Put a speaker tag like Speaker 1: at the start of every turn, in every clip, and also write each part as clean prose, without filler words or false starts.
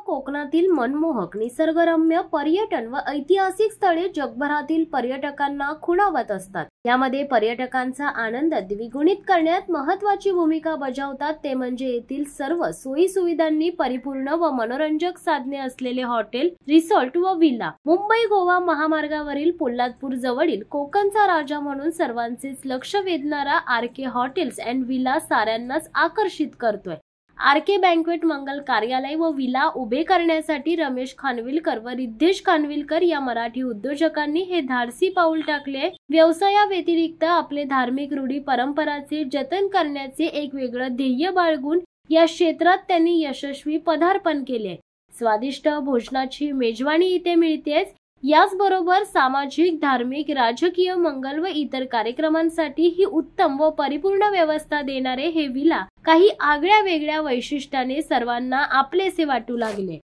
Speaker 1: कोकणातील मनमोहक निसर्गरम्य पर्यटन व ऐतिहासिक स्थळे जगभरातील पर्यटकांना खुणावत असतात। यामध्ये पर्यटकांचा आनंद द्विगुणित करण्यात महत्त्वाची भूमिका बजावतात ते म्हणजे येथील सर्व सोयी सुविधांनी परिपूर्ण व मनोरंजक साधने असलेले हॉटेल, रिसॉर्ट व विला। मुंबई गोवा महामार्गावरील पोलादपूर जवळील कोकणचा राजा म्हणून सर्वांचेच लक्ष वेधणारा आरके हॉटेल्स अँड विला साऱ्यांनाच आकर्षित करतोय। आरके बँक्वेट मंगल कार्यालय व विला उभे करण्यासाठी रमेश खानविलकर व रिद्धेश खानविलकर या मराठी उद्योजकांनी हे धाडसी पाऊल टाकले। व्यवसायाव्यतिरिक्त आपले धार्मिक रूढी परंपराचे जतन करण्याचे एक वेगळं ध्येय बाळगून या क्षेत्रात त्यांनी यशस्वी पदार्पण केले। स्वादिष्ट भोजनाची मेजवानी इथे मिळतेच, याचबरोबर सामाजिक, धार्मिक, राजकीय, मंगल व इतर कार्यक्रमांसाठी ही उत्तम व परिपूर्ण व्यवस्था देणारे हे विला काही आगळ्या वेगळ्या वैशिष्ट्याने सर्वांना आपलेसे वाटू लागले।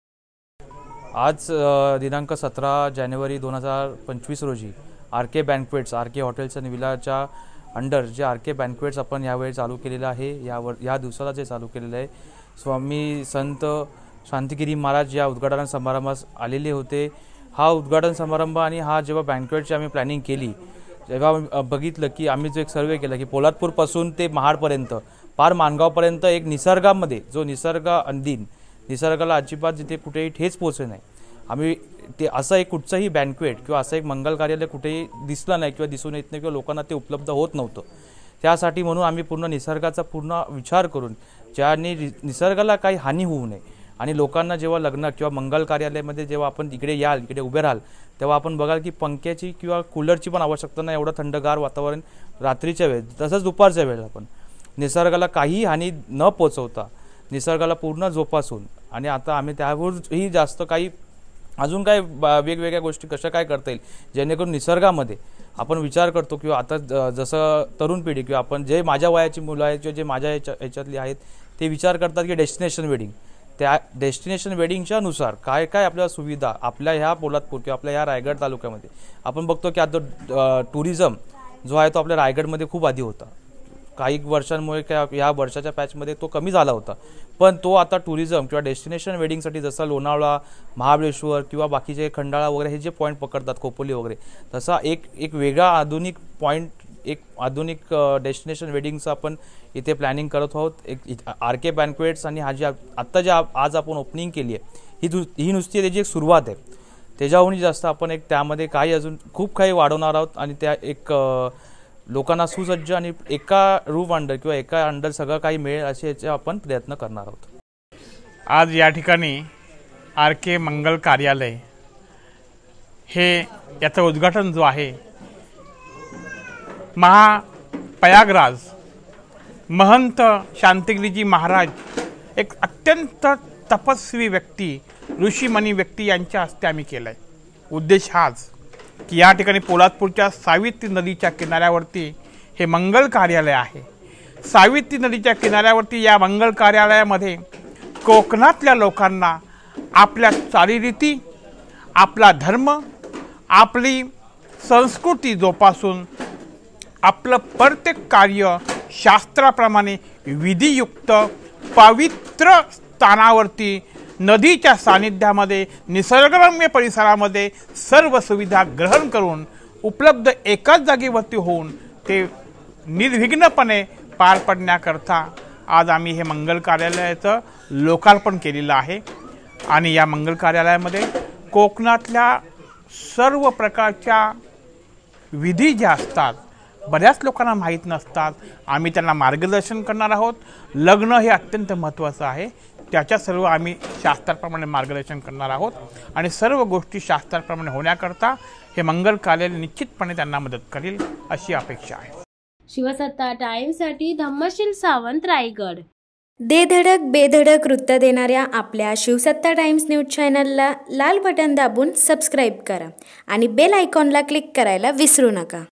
Speaker 2: आज दिनांक 17 जानेवारी 2025 रोजी आरके बँक्वेट्स, आरके हॉटेल्स आणि विलाच्या अंडर जे आरके बँक्वेट्स आपण यावेळी चालू केलेलं आहे, या दिवसाला जे चालू केलेलं आहे, स्वामी संत शांतिगिरी महाराज या उद्घाटन समारंभास आलेले होते। हा उद्घाटन समारंभ आणि हा जेव्हा बँक्वेटची आम्ही प्लॅनिंग केली, जेव्हा बघितलं की आम्ही जो एक सर्वे केला की पोलादपूरपासून ते महाडपर्यंत पार माणगावपर्यंत एक निसर्गामध्ये जो निसर्ग अंधीन, निसर्गाला अजिबात जिथे कुठेही ठेच पोचले नाही, आम्ही ते असं एक कुठचंही बँक्वेट किंवा असं एक मंगल कार्यालय कुठेही दिसलं नाही किंवा दिसून येत नाही किंवा लोकांना ते उपलब्ध होत नव्हतं। त्यासाठी म्हणून आम्ही पूर्ण निसर्गाचा पूर्ण विचार करून ज्याने निसर्गाला काही हानी होऊ नये आणि लोकांना जेव्हा लग्न किंवा मंगल कार्यालयामध्ये जेव्हा आपण इकडे याल, इकडे उभे राहाल, तेव्हा आपण बघाल की पंख्याची किंवा कूलरची पण आवश्यकता नाही, एवढं थंडगार वातावरण रात्रीच्या वेळेत तसंच दुपारच्या वेळेला आपण निसर्गाला काही हानी न पोचवता निसर्गाला पूर्ण जोपासून आणि आता आम्ही त्यावरही जास्त काही अजून काय वेगवेगळ्या गोष्टी कशा काय करता येईल जेणेकरून निसर्गामध्ये आपण विचार करतो किंवा आता जसं तरुण पिढी किंवा आपण जे माझ्या वयाची मुलं आहेत किंवा जे माझ्या ह्याच्यातली आहेत ते विचार करतात की डेस्टिनेशन वेडिंग, त्या डेस्टिनेशन वेडिंगच्या नुसार काय काय आपल्याला सुविधा आपल्या ह्या पोलादपूर किंवा आपल्या ह्या रायगड तालुक्यामध्ये आपण बघतो की आता टुरिझम जो आहे तो आपल्या रायगडमध्ये खूप आधी होता, काही वर्षांमुळे ह्या वर्षाच्या पॅचमध्ये तो कमी झाला होता, पण तो आता टुरिझम किंवा डेस्टिनेशन वेडिंगसाठी जसा लोणावळा, महाबळेश्वर किंवा बाकीचे खंडाळा वगैरे हे जे पॉईंट पकडतात, खोपोली वगैरे, तसा एक वेगळा आधुनिक पॉईंट, एक आधुनिक डेस्टिनेशन वेडिंगचं आपण इथे प्लॅनिंग करत आहोत। एक आरके बँक्वेट्स आणि हा जे आत्ता जे आज आपण ओपनिंग केली आहे ही नुसती त्याची एक सुरुवात आहे, त्याच्याहून जास्त आपण एक त्यामध्ये काही अजून खूप काही वाढवणार आहोत आणि त्या एक लोकांना सुसज्ज आणि एका रूफ अंडर किंवा एका अंडर सगळं काही मिळेल असे याचे आपण प्रयत्न करणार आहोत।
Speaker 3: आज या ठिकाणी आरके मंगल कार्यालय हे याचं उद्घाटन जो आहे महाप्रयागराज महंत शांतिगिरीजी महाराज, एक अत्यंत तपस्वी व्यक्ती, ऋषीमणी व्यक्ती यांच्या हस्ते आम्ही केलं आहे। उद्देश हाच की या ठिकाणी पोलादपूरच्या सावित्री नदीच्या किनाऱ्यावरती हे मंगल कार्यालय आहे। सावित्री नदीच्या किनाऱ्यावरती या मंगल कार्यालयामध्ये कोकणातल्या लोकांना आपल्या चालीरीती, आपला धर्म, आपली संस्कृती जोपासून आपलं प्रत्येक कार्य शास्त्राप्रमाणे विधियुक्त पवित्र स्थानावरती नदीच्या सानिध्यामध्ये निसर्गरम्य परिसरामध्ये सर्व सुविधा ग्रहण करून उपलब्ध एकाच जागेवरती होऊन ते निर्विघ्नपणे पार पडण्याकरता आज आम्ही हे मंगल कार्यालयाचं लोकार्पण केलेलं आहे। आणि या मंगल कार्यालयामध्ये कोकणातल्या सर्व प्रकारच्या विधी ज्या असतात बऱ्याच लोकांना माहीत नसतात, आम्ही त्यांना मार्गदर्शन करणार आहोत। लग्न हे अत्यंत महत्त्वाचं आहे, त्याच्या सर्व आम्ही शास्त्राप्रमाणे मार्गदर्शन करणार आहोत आणि सर्व गोष्टी शास्त्राप्रमाणे होण्याकरता हे मंगल कार्यालय निश्चितपणे त्यांना मदत करेल अशी अपेक्षा आहे।
Speaker 1: शिवसत्ता टाइम्ससाठी धम्मशील सावंत, रायगड।
Speaker 4: दे धडक बेधडक वृत्त देणाऱ्या आपल्या शिवसत्ता टाइम्स न्यूज चॅनलला लाल बटन दाबून सबस्क्राईब करा आणि बेल आयकॉनला क्लिक करायला विसरू नका।